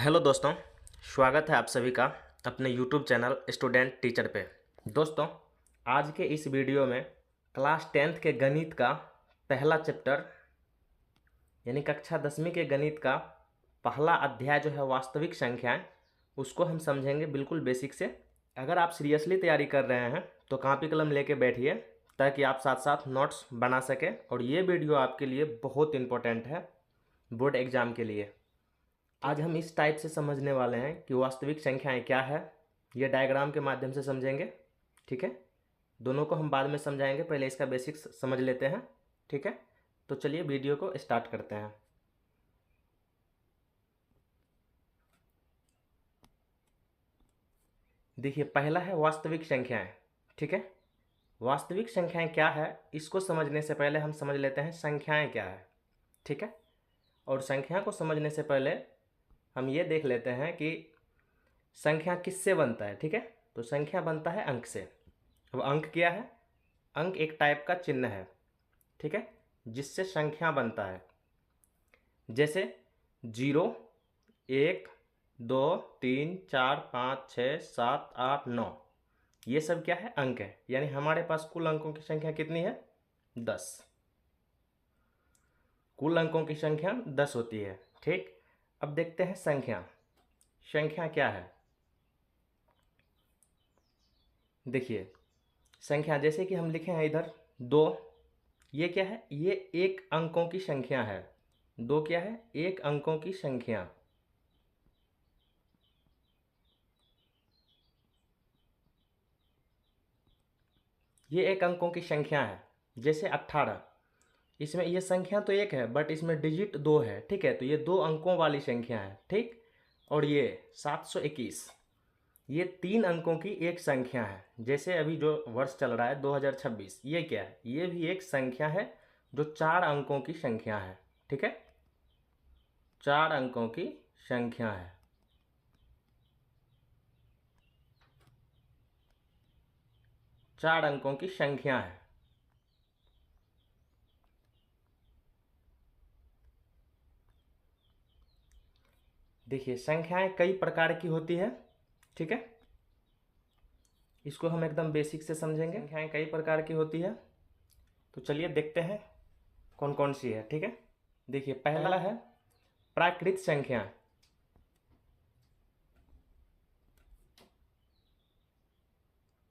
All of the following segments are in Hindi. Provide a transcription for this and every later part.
हेलो दोस्तों, स्वागत है आप सभी का अपने यूट्यूब चैनल स्टूडेंट टीचर पे। दोस्तों, आज के इस वीडियो में क्लास 10th के गणित का पहला चैप्टर यानी कक्षा 10वीं के गणित का पहला अध्याय जो है वास्तविक संख्याएं, उसको हम समझेंगे बिल्कुल बेसिक से। अगर आप सीरियसली तैयारी कर रहे हैं तो कॉपी कलम लेके बैठिए ताकि आप साथ साथ नोट्स बना सकें। और ये वीडियो आपके लिए बहुत इंपॉर्टेंट है बोर्ड एग्ज़ाम के लिए। आज हम इस टाइप से समझने वाले हैं कि वास्तविक संख्याएं क्या है, ये डायग्राम के माध्यम से समझेंगे। ठीक है, दोनों को हम बाद में समझाएंगे, पहले इसका बेसिक्स समझ लेते हैं। ठीक है, तो चलिए वीडियो को स्टार्ट करते हैं। देखिए, पहला है वास्तविक संख्याएं। ठीक है, वास्तविक संख्याएं क्या है, इसको समझने से पहले हम समझ लेते हैं संख्याएं क्या है। ठीक है, और संख्या को समझने से पहले हम ये देख लेते हैं कि संख्या किससे बनता है। ठीक है, तो संख्या बनता है अंक से। अब अंक क्या है? अंक एक टाइप का चिन्ह है, ठीक है, जिससे संख्या बनता है। जैसे 0, 1, 2, 3, 4, 5, 6, 7, 8, 9, ये सब क्या है? अंक है। यानी हमारे पास कुल अंकों की संख्या कितनी है? 10। कुल अंकों की संख्या 10 होती है। ठीक, अब देखते हैं संख्या। संख्या क्या है? देखिए, संख्या जैसे कि हम लिखे हैं इधर 2, ये क्या है? ये एक अंकों की संख्या है। 2 क्या है? एक अंकों की संख्या। ये एक अंकों की संख्या है। जैसे 18, इसमें ये संख्या तो एक है बट इसमें डिजिट 2 है। ठीक है, तो ये 2 अंकों वाली संख्या है। ठीक, और ये 721, ये 3 अंकों की एक संख्या है। जैसे अभी जो वर्ष चल रहा है 2026, ये क्या है? ये भी एक संख्या है जो 4 अंकों की संख्या है। ठीक है, 4 अंकों की संख्या है। चार अंकों की संख्या है। देखिए, संख्याएं कई प्रकार की होती है। ठीक है, इसको हम एकदम बेसिक से समझेंगे। संख्याएं कई प्रकार की होती है, तो चलिए देखते हैं कौन कौन सी है। ठीक है, देखिए, पहला है प्राकृत संख्या।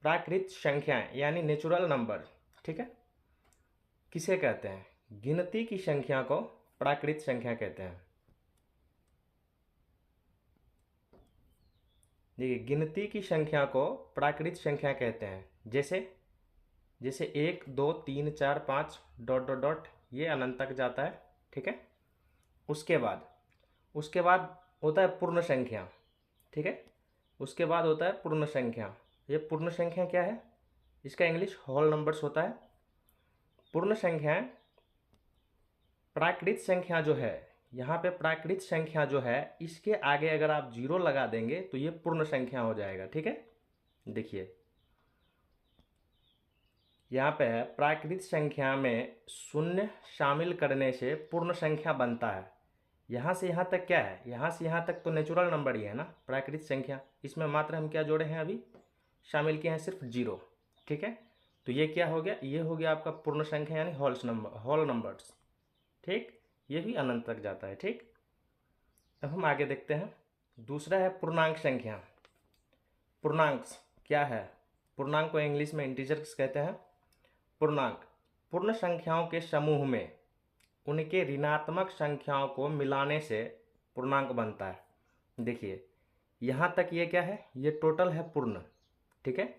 प्राकृत संख्याएं यानी नेचुरल नंबर। ठीक है, किसे कहते हैं? गिनती की संख्या को प्राकृत संख्या कहते हैं। देखिए, गिनती की संख्या को प्राकृत संख्या कहते हैं। जैसे जैसे 1, 2, 3, 4, 5 डॉट डॉट डॉट, ये अनंत तक जाता है। ठीक है, उसके बाद होता है पूर्ण संख्या। ठीक है, उसके बाद होता है पूर्ण संख्या। ये पूर्ण संख्या क्या है? इसका इंग्लिश होल नंबर्स होता है। पूर्ण संख्याएं प्राकृत संख्या जो है, यहाँ पे प्राकृत संख्या जो है, इसके आगे अगर आप 0 लगा देंगे तो ये पूर्ण संख्या हो जाएगा। ठीक है, देखिए यहाँ पे है प्राकृत संख्या में शून्य शामिल करने से पूर्ण संख्या बनता है। यहाँ से यहाँ तक क्या है? यहाँ से यहाँ तक तो नेचुरल नंबर ही है ना, प्राकृत संख्या। इसमें मात्र हम क्या जोड़े हैं? अभी शामिल किए हैं सिर्फ 0। ठीक है, तो ये क्या हो गया? ये हो गया आपका पूर्ण संख्या यानी होल नंबर्स। ठीक, ये भी अनंत तक जाता है। ठीक, अब हम आगे देखते हैं। दूसरा है पूर्णांक संख्या। पूर्णांक क्या है? पूर्णांक को इंग्लिश में इंटीजर्स कहते हैं। पूर्णांक पूर्ण संख्याओं के समूह में उनके ऋणात्मक संख्याओं को मिलाने से पूर्णांक बनता है। देखिए, यहाँ तक ये क्या है? ये टोटल है पूर्ण। ठीक है,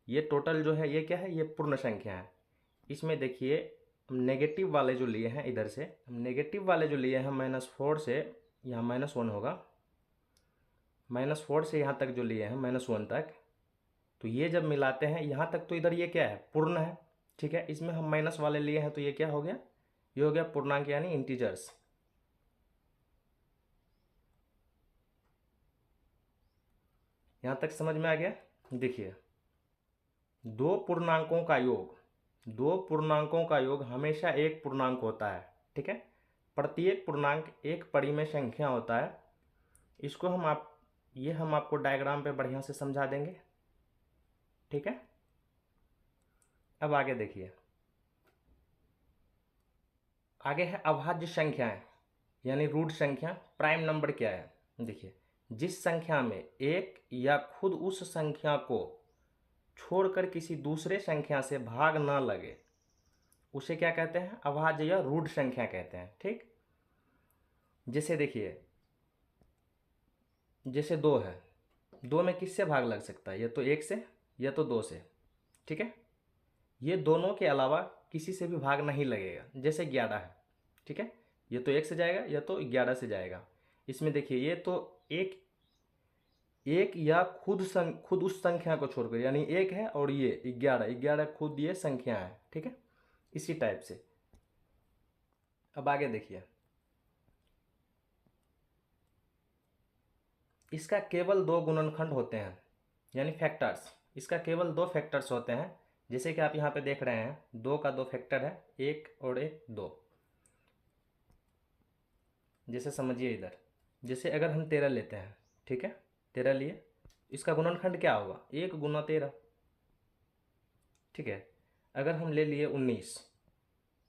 ये टोटल जो है ये क्या है? ये पूर्ण संख्या है। इसमें देखिए, हम नेगेटिव वाले जो लिए हैं, इधर से हम नेगेटिव वाले जो लिए हैं -4 से यहाँ -1 होगा, -4 से यहाँ तक जो लिए हैं -1 तक, तो ये जब मिलाते हैं यहाँ तक तो इधर ये क्या है? पूर्ण है। ठीक है, इसमें हम माइनस वाले लिए हैं तो ये क्या हो गया? ये हो गया पूर्णांक यानी इंटीजर्स। यहाँ तक समझ में आ गया? देखिए, दो पूर्णांकों का योग हमेशा एक पूर्णांक होता है। ठीक है, प्रत्येक पूर्णांक एक परिमेय संख्या होता है इसको हम आपको डायग्राम पे बढ़िया से समझा देंगे, ठीक है। अब आगे देखिए, आगे है अभाज्य संख्याएं यानी रूट संख्या। प्राइम नंबर क्या है? देखिए, जिस संख्या में एक या खुद उस संख्या को छोड़कर किसी दूसरे संख्या से भाग ना लगे उसे क्या कहते हैं? अभाज्य या रूट संख्या कहते हैं, ठीक। जैसे देखिए, जैसे 2 है, 2 में किससे भाग लग सकता है? या तो 1 से या तो 2 से, ठीक है। ये दोनों के अलावा किसी से भी भाग नहीं लगेगा। जैसे 11 है, ठीक है, ये तो 1 से जाएगा या तो 11 से जाएगा। इसमें देखिए, ये तो एक या खुद उस संख्या को छोड़कर, यानी 1 है और ये 11 खुद ये संख्या है, ठीक है। इसी टाइप से अब आगे देखिए, इसका केवल 2 गुणनखंड होते हैं यानी फैक्टर्स। इसका केवल 2 फैक्टर्स होते हैं। जैसे कि आप यहाँ पे देख रहे हैं, 2 का 2 फैक्टर है, 1 और 1 2। जैसे समझिए इधर, जैसे अगर हम 13 लेते हैं, ठीक है, 13 लिए, इसका गुणनखंड क्या होगा? 1 गुना 13, ठीक है। अगर हम ले लिए 19,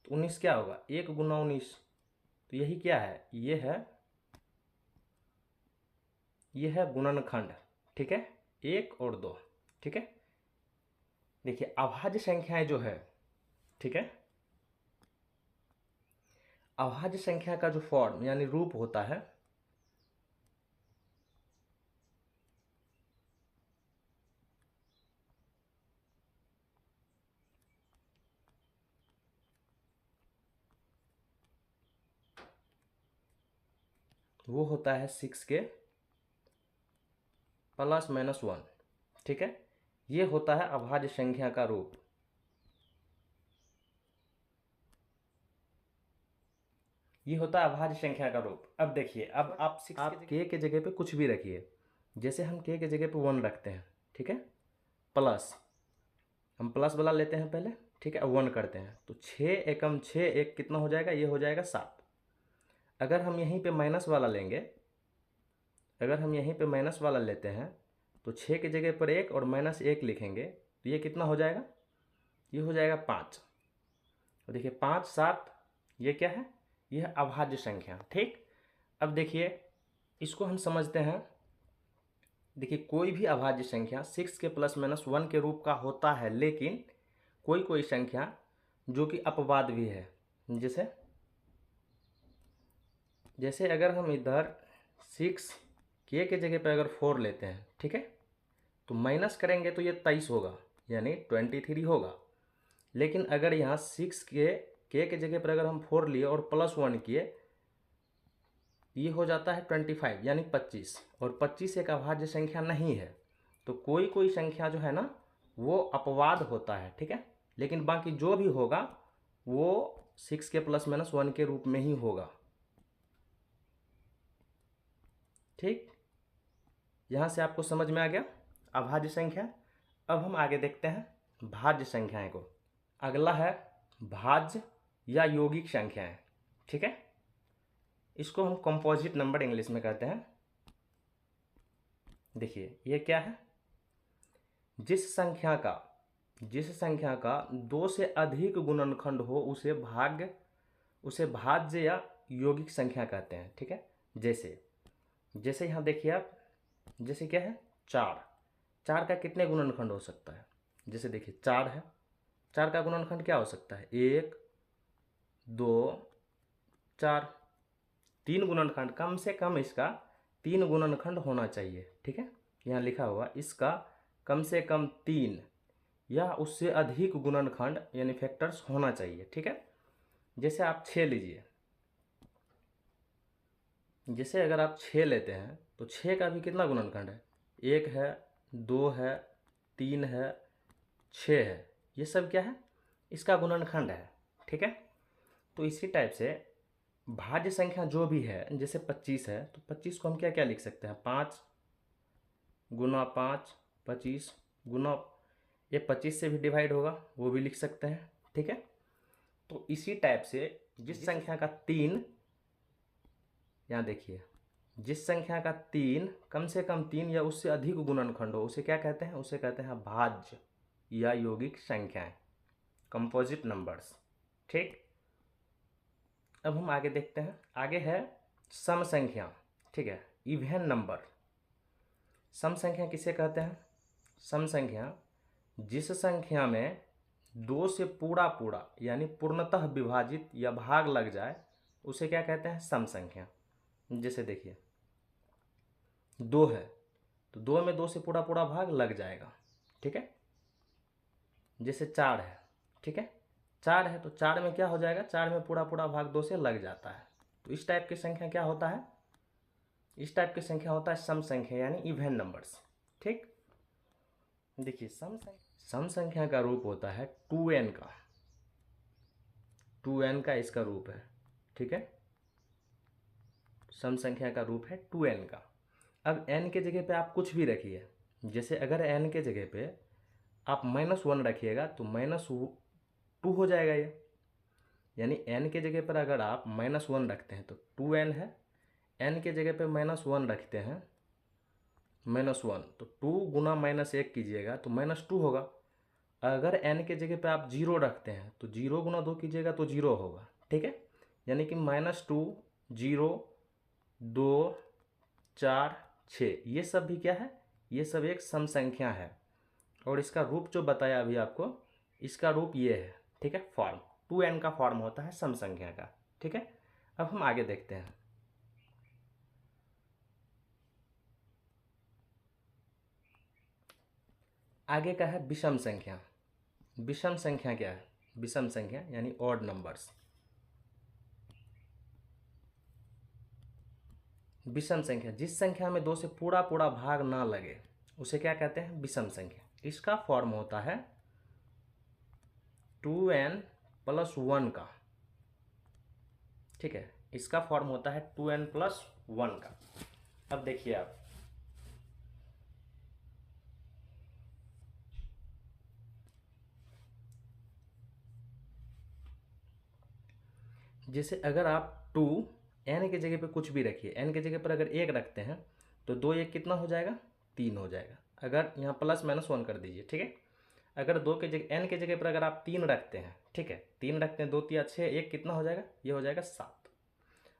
तो 19 क्या होगा? 1 गुना 19। तो यही क्या है? ये है गुणनखंड, ठीक है, 1 और 2, ठीक है। देखिए, अभाज्य संख्याएं जो है, ठीक है, अभाज्य संख्या का जो फॉर्म यानी रूप होता है, वो होता है 6 के +-1, ठीक है। ये होता है अभाज्य संख्या का रूप। ये होता है अभाज्य संख्या का रूप। अब देखिए, अब आप के जगह पे कुछ भी रखिए। जैसे हम के जगह पे 1 रखते हैं, ठीक है, प्लस, हम प्लस वाला लेते हैं पहले, ठीक है, अब 1 करते हैं, तो 6 एकम 6, 1 कितना हो जाएगा? ये हो जाएगा 7। अगर हम यहीं पे माइनस वाला लेंगे, अगर हम यहीं पे माइनस वाला लेते हैं, तो 6 की जगह पर 1 और -1 लिखेंगे, तो ये कितना हो जाएगा? ये हो जाएगा 5। और देखिए 5 7, ये क्या है? यह है अभाज्य संख्या, ठीक। अब देखिए, इसको हम समझते हैं। देखिए, कोई भी अभाज्य संख्या 6 के +-1 के रूप का होता है, लेकिन कोई कोई संख्या जो कि अपवाद भी है। जैसे अगर हम इधर 6 के जगह पर अगर 4 लेते हैं, ठीक है, तो माइनस करेंगे तो ये 23 होगा, यानी 23 होगा। लेकिन अगर यहाँ 6 के जगह पर अगर हम 4 लिए और +1 किए, ये हो जाता है 25 यानी 25, और 25 एक अभाज्य संख्या नहीं है। तो कोई कोई संख्या जो है ना, वो अपवाद होता है, ठीक है। लेकिन बाकी जो भी होगा वो 6 के +-1 के रूप में ही होगा, ठीक। यहाँ से आपको समझ में आ गया अभाज्य संख्या। अब हम आगे देखते हैं भाज्य संख्याएं को। अगला है भाज्य या यौगिक संख्याएं, ठीक है। इसको हम कंपोजिट नंबर इंग्लिश में कहते हैं। देखिए, ये क्या है? जिस संख्या का 2 से अधिक गुणनखंड हो उसे भाज्य या यौगिक संख्या कहते हैं, ठीक है। जैसे यहाँ देखिए आप, जैसे क्या है? 4 का कितने गुणनखंड हो सकता है? जैसे देखिए 4 है, 4 का गुणनखंड क्या हो सकता है? 1 2 4, 3 गुणनखंड, कम से कम इसका 3 गुणनखंड होना चाहिए, ठीक है। यहाँ लिखा हुआ इसका कम से कम 3 या उससे अधिक गुणनखंड यानी फैक्टर्स होना चाहिए, ठीक है। जैसे आप 6 लीजिए, जैसे अगर आप 6 लेते हैं तो 6 का भी कितना गुणनखंड है? 1 है, 2 है, 3 है, 6 है। ये सब क्या है? इसका गुणनखंड है, ठीक है। तो इसी टाइप से भाज्य संख्या जो भी है, जैसे 25 है, तो 25 को हम क्या क्या लिख सकते हैं? 5 गुना 5, 25 गुना, ये 25 से भी डिवाइड होगा, वो भी लिख सकते हैं, ठीक है। तो इसी टाइप से जिस संख्या का 3, यहाँ देखिए, जिस संख्या का तीन कम से कम तीन या उससे अधिक गुणनखंड हो उसे क्या कहते हैं? उसे कहते हैं भाज्य या यौगिक संख्याएं, कंपोजिट नंबर्स। ठीक, अब हम आगे देखते हैं। आगे है सम संख्या। ठीक है, इवन नंबर। सम संख्या किसे कहते हैं? सम संख्या जिस संख्या में दो से पूरा पूरा यानी पूर्णतः विभाजित या भाग लग जाए उसे क्या कहते हैं? सम संख्या। जैसे देखिए, दो है तो दो में दो से पूरा पूरा भाग लग जाएगा। ठीक है, जैसे चार है। ठीक है, चार है तो चार में क्या हो जाएगा? चार में पूरा पूरा भाग दो से लग जाता है। तो इस टाइप की संख्या क्या होता है? इस टाइप की संख्या होता है सम संख्या यानी इवन नंबर्स। ठीक, देखिए सम संख्या का रूप होता है 2n का। 2n का इसका रूप है। ठीक है, सम संख्या का रूप है 2n का। अब n के जगह पे आप कुछ भी रखिए। जैसे अगर n के जगह पे आप -1 रखिएगा तो -2 हो जाएगा ये। यानी n के जगह पर अगर आप -1 रखते हैं तो 2n है। n के जगह पे -1 रखते हैं, -1 तो 2 गुना -1 कीजिएगा तो -2 होगा। अगर n के जगह पे आप 0 रखते हैं तो 0 गुना 2 कीजिएगा तो 0 होगा। ठीक है, यानी कि -2, 0, 2, 4, 6 ये सब भी क्या है? ये सब एक सम संख्या है। और इसका रूप जो बताया अभी आपको, इसका रूप ये है। ठीक है, फॉर्म 2n का फॉर्म होता है सम संख्या का। ठीक है, अब हम आगे देखते हैं। आगे का है विषम संख्या। विषम संख्या क्या है? विषम संख्या यानी ऑड नंबर्स। विषम संख्या जिस संख्या में दो से पूरा पूरा भाग ना लगे उसे क्या कहते हैं? विषम संख्या। इसका फॉर्म होता है 2n + 1 का। ठीक है, इसका फॉर्म होता है 2n + 1 का। अब देखिए आप, जैसे अगर आप 2 n के जगह पे कुछ भी रखिए, n के जगह पर अगर 1 रखते हैं तो 2 1 कितना हो जाएगा? 3 हो जाएगा। अगर यहाँ +-1 कर दीजिए। ठीक है, अगर 2 के जगह n के जगह पर अगर आप 3 रखते हैं, ठीक है, 3 रखते हैं, 2 3 6, 1 कितना हो जाएगा? ये हो जाएगा 7।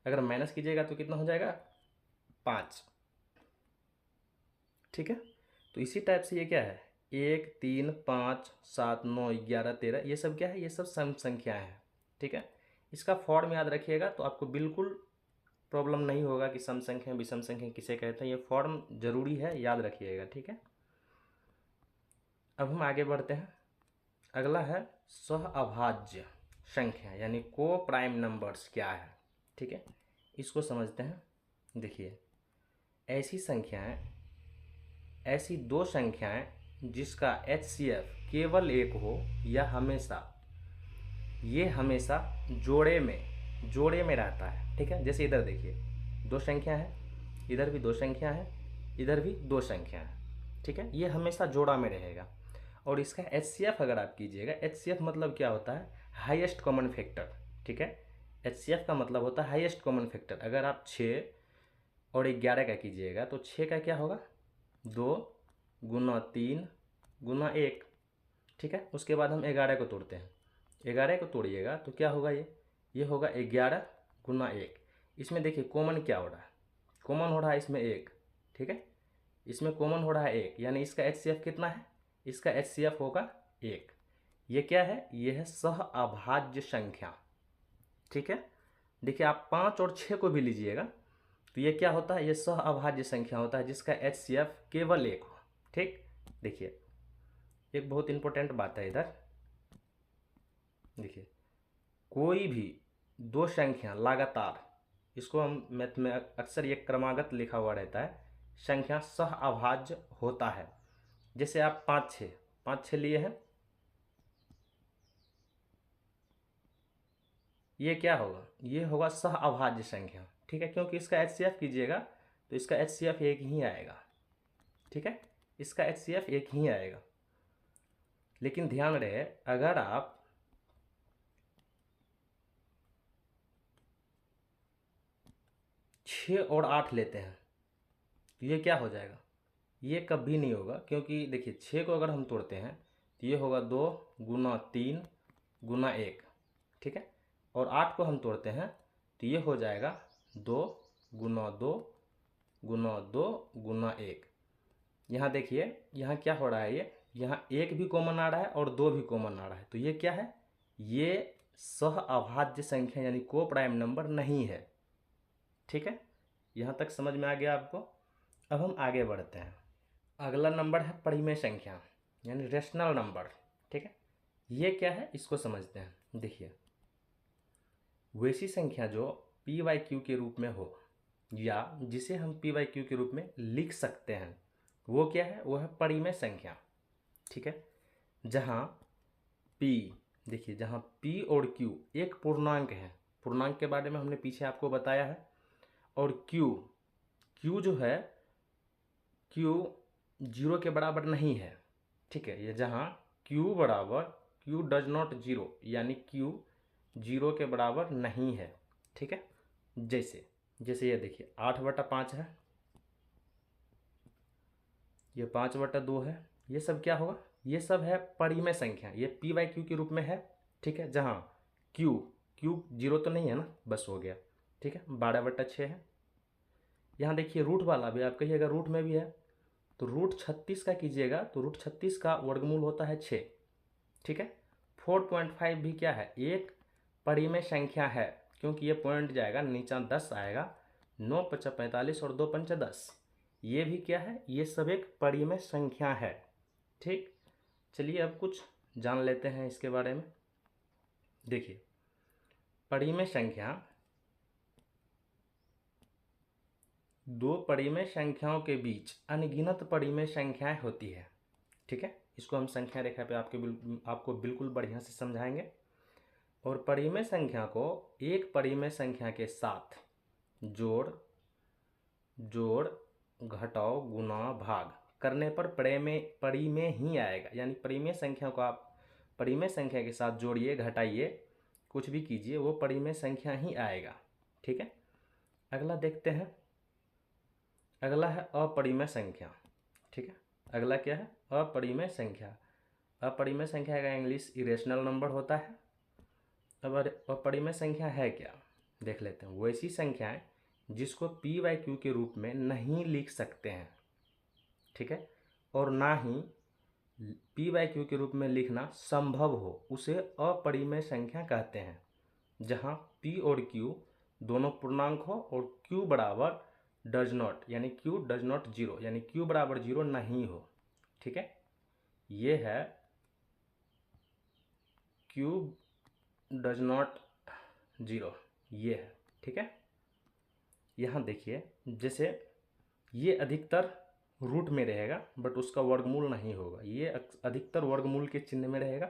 अगर माइनस कीजिएगा तो कितना हो जाएगा? 5। ठीक है, तो इसी टाइप से ये क्या है? 1 3 5 7 9 11 13 ये सब क्या है? ये सब सम संख्या है। ठीक है, इसका फॉर्म याद रखिएगा तो आपको बिल्कुल प्रॉब्लम नहीं होगा कि सम संख्या विषम संख्या किसे कहते हैं। ये फॉर्म जरूरी है, याद रखिएगा। ठीक है, अब हम आगे बढ़ते हैं। अगला है सहअभाज्य संख्या यानी को प्राइम नंबर्स क्या है। ठीक है, इसको समझते हैं। देखिए, ऐसी संख्याएं, ऐसी दो संख्याएं जिसका HCF केवल एक हो या हमेशा, ये हमेशा जोड़े में रहता है। ठीक है, जैसे इधर देखिए, दो संख्या है, इधर भी दो संख्या है, इधर भी दो संख्या है। ठीक है, ये हमेशा जोड़ा में रहेगा। और इसका HCF अगर आप कीजिएगा, HCF मतलब क्या होता है? Highest common factor. ठीक है, HCF का मतलब होता है हाईएस्ट कॉमन फैक्टर। अगर आप 6 और 11 का कीजिएगा तो 6 का क्या होगा? 2 गुना 3 गुना 1। ठीक है, उसके बाद हम 11 को तोड़ते हैं। 11 को तोड़िएगा तो क्या होगा? ये होगा 11 गुना 1। इसमें देखिए कॉमन क्या हो रहा है? कॉमन हो रहा है इसमें 1। ठीक है, इसमें कॉमन हो रहा है 1, यानी इसका HCF कितना है? इसका HCF होगा 1। ये क्या है? ये है सहअभाज्य संख्या। ठीक है, देखिए आप 5 और 6 को भी लीजिएगा तो ये क्या होता है? ये सहअभाज्य संख्या होता है जिसका HCF केवल 1 हो। ठीक, देखिए एक बहुत इंपॉर्टेंट बात है इधर। देखिए, कोई भी दो संख्या लगातार, इसको हम मैथ में अक्सर ये क्रमागत लिखा हुआ रहता है, संख्या सहअभाज्य होता है। जैसे आप 5 6 लिए हैं, ये क्या होगा? ये होगा सहअभाज्य संख्या। ठीक है, क्योंकि इसका HCF कीजिएगा तो इसका HCF एक ही आएगा। ठीक है, इसका HCF एक ही आएगा। लेकिन ध्यान रहे, अगर आप 6 6 और 8 लेते हैं तो ये क्या हो जाएगा, ये कभी नहीं होगा, क्योंकि देखिए 6 को अगर हम तोड़ते हैं तो ये होगा 2 गुना 3 गुना 1, ठीक है। और 8 को हम तोड़ते हैं तो ये हो जाएगा 2 गुना 2 गुना 2 गुना 1। यहाँ देखिए यहाँ क्या हो रहा है, ये यहाँ 1 भी कॉमन आ रहा है और 2 भी कॉमन आ रहा है, तो ये क्या है, ये सह अभाज्य संख्या यानी को प्राइम नंबर नहीं है, ठीक है। यहाँ तक समझ में आ गया आपको। अब हम आगे बढ़ते हैं। अगला नंबर है परिमेय संख्या यानी रेशनल नंबर, ठीक है। ये क्या है इसको समझते हैं। देखिए वैसी संख्या जो पी वाई क्यू के रूप में हो या जिसे हम पी वाई क्यू के रूप में लिख सकते हैं वो क्या है, वो है परिमेय संख्या, ठीक है। जहाँ पी, देखिए जहाँ पी और क्यू एक पूर्णांक है, पूर्णांक के बारे में हमने पीछे आपको बताया है, और क्यू जो है क्यू 0 के बराबर नहीं है, ठीक है। ये जहाँ क्यू डज नॉट 0 यानी क्यू 0 के बराबर नहीं है, ठीक है। जैसे ये देखिए 8/5 है, ये 5/2 है, ये सब क्या होगा, ये सब है परिमेय संख्या, ये पी वाई क्यू के रूप में है, ठीक है। जहाँ क्यू 0 तो नहीं है ना, बस हो गया, ठीक है। 12/6 है। यहाँ देखिए रूट वाला भी आप कहिएगा रूट में भी है, तो रूट 36 का कीजिएगा तो रूट 36 का वर्गमूल होता है 6, ठीक है। 4.5 भी क्या है, एक परिमेय संख्या है, क्योंकि ये पॉइंट जाएगा नीचा 10 आएगा, 9 × 5 = 45 और 2 × 5 = 10, ये भी क्या है, ये सब एक परिमेय संख्या है, ठीक। चलिए अब कुछ जान लेते हैं इसके बारे में। देखिए परिमेय संख्या दो परिमेय संख्याओं के बीच अनगिनत परिमेय संख्याएं होती है, ठीक है। इसको हम संख्या रेखा पे आपको बिल्कुल बढ़िया से समझाएंगे। और परिमेय संख्या को एक परिमेय संख्या के साथ जोड़ घटाओ गुना भाग करने पर परिमेय ही आएगा, यानी परिमेय संख्या को आप परिमेय संख्या के साथ जोड़िए घटाइए कुछ भी कीजिए वो परिमेय संख्या ही आएगा, ठीक है। अगला देखते हैं, अगला है अपरिमेय संख्या, ठीक है। अगला क्या है, अपरिमेय संख्या। अपरिमेय संख्या का इंग्लिश इरेशनल नंबर होता है। अब अपरिमेय संख्या है क्या, देख लेते हैं। वैसी संख्याएं जिसको पी वाई क्यू के रूप में नहीं लिख सकते हैं, ठीक है, और ना ही पी वाई क्यू के रूप में लिखना संभव हो, उसे अपरिमेय संख्या कहते हैं। जहाँ पी और क्यू दोनों पूर्णांक हो और क्यू बराबर डज नॉट यानी क्यू डज नॉट 0 यानी क्यू बराबर 0 नहीं हो, ठीक है। ये है क्यू डज नॉट 0, ये है, ठीक है। यहाँ देखिए जैसे ये अधिकतर रूट में रहेगा बट उसका वर्गमूल नहीं होगा, ये अधिकतर वर्गमूल के चिन्ह में रहेगा,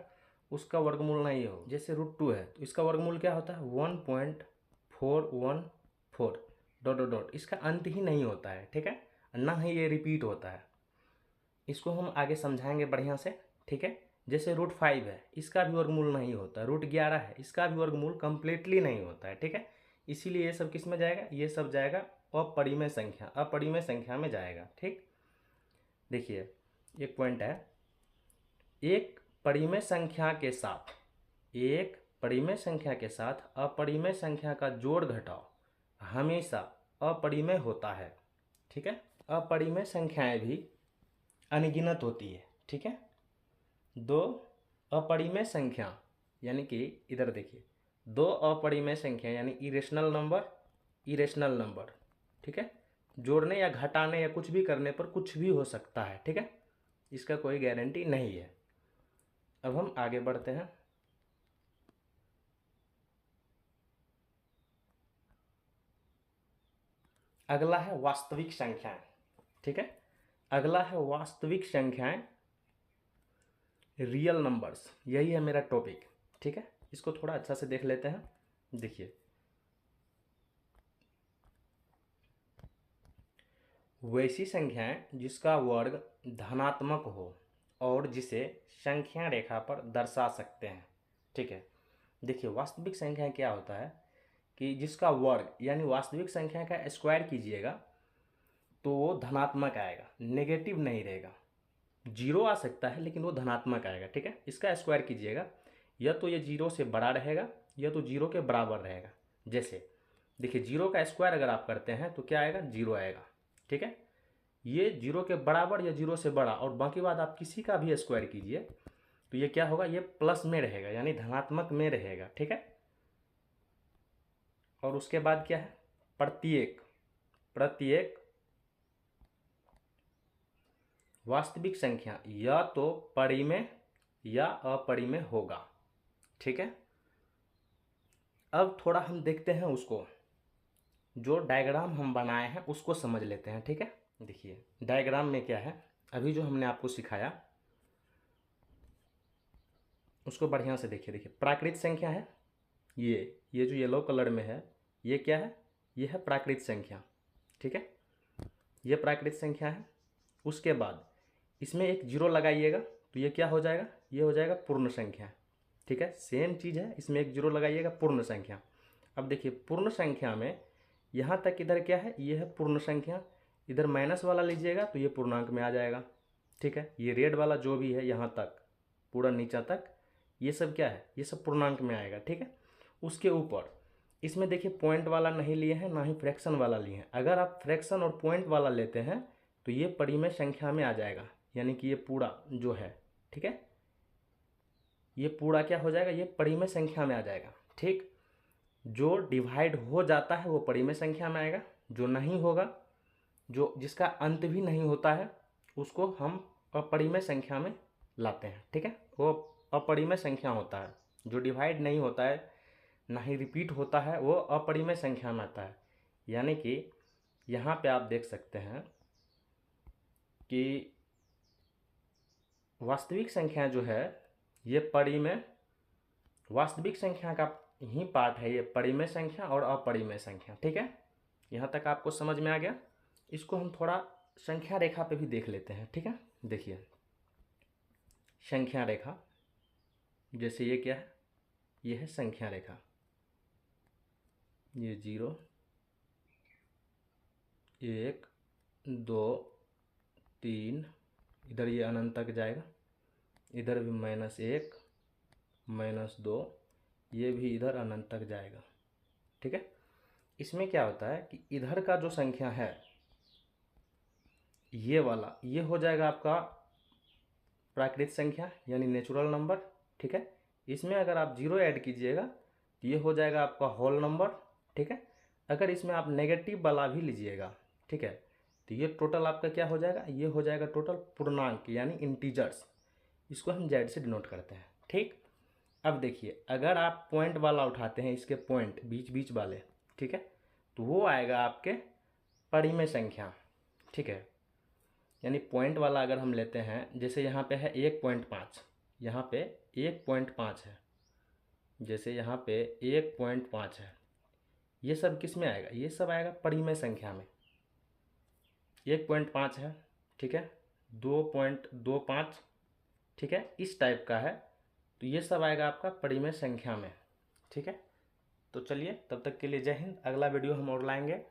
उसका वर्गमूल नहीं होगा। जैसे √2 है तो इसका वर्गमूल क्या होता है 1.414 ... इसका अंत ही नहीं होता है, ठीक है, ना ही ये रिपीट होता है। इसको हम आगे समझाएंगे बढ़िया से, ठीक है। जैसे √5 है इसका भी वर्गमूल नहीं होता, √11 है इसका भी वर्गमूल कंप्लीटली नहीं होता है, ठीक है। इसीलिए ये सब किस में जाएगा, ये सब जाएगा अपरिमेय संख्या में जाएगा, ठीक। देखिए एक पॉइंट है, एक परिमेय संख्या के साथ अपरिमेय संख्या का जोड़ घटाव हमेशा अपरिमेय होता है, ठीक है। अपरिमेय संख्याएं भी अनगिनत होती है, ठीक है। दो अपरिमेय संख्या यानी कि इधर देखिए, दो अपरिमेय संख्या यानी इरेशनल नंबर, ठीक है, जोड़ने या घटाने या कुछ भी करने पर कुछ भी हो सकता है, ठीक है, इसका कोई गारंटी नहीं है। अब हम आगे बढ़ते हैं। अगला है वास्तविक संख्याएं, ठीक है। अगला है वास्तविक संख्याएं, रियल नंबर्स, यही है मेरा टॉपिक, ठीक है। इसको थोड़ा अच्छा से देख लेते हैं। देखिए वैसी संख्याएं जिसका वर्ग धनात्मक हो और जिसे संख्या रेखा पर दर्शा सकते हैं, ठीक है। देखिए वास्तविक संख्या क्या होता है कि जिसका वर्ग यानी वास्तविक संख्या का स्क्वायर कीजिएगा तो वो धनात्मक आएगा, नेगेटिव नहीं रहेगा। जीरो आ सकता है लेकिन वो धनात्मक आएगा, ठीक है। इसका स्क्वायर कीजिएगा या तो ये जीरो से बड़ा रहेगा या तो जीरो के बराबर रहेगा। जैसे देखिए जीरो का स्क्वायर अगर आप करते हैं तो क्या आएगा, जीरो आएगा, ठीक है। ये जीरो के बराबर या जीरो से बड़ा और बाकी बात आप किसी का भी स्क्वायर कीजिए तो ये क्या होगा, ये प्लस में रहेगा यानी धनात्मक में रहेगा, ठीक है। और उसके बाद क्या है, प्रत्येक वास्तविक संख्या या तो परिमेय या अपरिमेय होगा, ठीक है। अब थोड़ा हम देखते हैं उसको, जो डायग्राम हम बनाए हैं उसको समझ लेते हैं, ठीक है। देखिए डायग्राम में क्या है, अभी जो हमने आपको सिखाया उसको बढ़िया से देखिए। प्राकृत संख्या है ये जो येलो कलर में है ये क्या है, ये है प्राकृत संख्या, ठीक है। ये प्राकृत संख्या है। उसके बाद इसमें एक जीरो लगाइएगा तो ये क्या हो जाएगा, ये हो जाएगा पूर्ण संख्या, ठीक है। सेम चीज़ है, इसमें एक जीरो लगाइएगा, पूर्ण संख्या। अब देखिए पूर्ण संख्या में यहाँ तक इधर क्या है, ये है पूर्ण संख्या, इधर माइनस वाला लीजिएगा तो ये पूर्णांक में आ जाएगा, ठीक है। ये रेड वाला जो भी है यहाँ तक पूरा नीचा तक ये सब क्या है, ये सब पूर्णांक में आएगा, ठीक है। उसके ऊपर इसमें देखिए पॉइंट वाला नहीं लिए हैं ना ही फ्रैक्शन वाला लिए हैं। अगर आप फ्रैक्शन और पॉइंट वाला लेते हैं तो ये परिमेय संख्या में आ जाएगा, यानी कि ये पूरा जो है, ठीक है, ये पूरा क्या हो जाएगा, ये परिमेय संख्या में आ जाएगा, ठीक। जो डिवाइड हो जाता है वो परिमेय संख्या में आएगा, जो नहीं होगा, जो जिसका अंत भी नहीं होता है उसको हम अपरिमेय संख्या में लाते हैं, ठीक है। वो अपरिमेय संख्या होता है, जो डिवाइड नहीं होता है ना ही रिपीट होता है वो अपरिमेय संख्या में आता है। यानी कि यहाँ पे आप देख सकते हैं कि वास्तविक संख्या जो है ये परिमेय, वास्तविक संख्या का ही पार्ट है ये परिमेय संख्या और अपरिमेय संख्या, ठीक है। यहाँ तक आपको समझ में आ गया। इसको हम थोड़ा संख्या रेखा पे भी देख लेते हैं, ठीक है। देखिए संख्या रेखा, जैसे ये क्या है, ये है संख्या रेखा, ये 0 1 2 3, इधर ये अनंत तक जाएगा, इधर भी -1 -2, ये भी इधर अनंत तक जाएगा, ठीक है। इसमें क्या होता है कि इधर का जो संख्या है ये वाला, ये हो जाएगा आपका प्राकृत संख्या यानी नेचुरल नंबर, ठीक है। इसमें अगर आप जीरो ऐड कीजिएगा तो ये हो जाएगा आपका होल नंबर, ठीक है। अगर इसमें आप नेगेटिव वाला भी लीजिएगा, ठीक है, तो ये टोटल आपका क्या हो जाएगा, ये हो जाएगा टोटल पूर्णांक यानी इंटीजर्स, इसको हम जेड से डिनोट करते हैं, ठीक। अब देखिए अगर आप पॉइंट वाला उठाते हैं, इसके पॉइंट बीच बीच वाले, ठीक है, तो वो आएगा आपके परिमेय संख्या, ठीक है। यानी पॉइंट वाला अगर हम लेते हैं, जैसे यहाँ पे है 1.5, यहाँ पे 1.5 है, जैसे यहाँ पे 1.5 है, ये सब किस में आएगा, ये सब आएगा परिमेय संख्या में। 1.5 है, ठीक है, 2.25, ठीक है, इस टाइप का है, तो ये सब आएगा आपका परिमेय संख्या में, ठीक है। तो चलिए तब तक के लिए जय हिंद। अगला वीडियो हम और लाएंगे।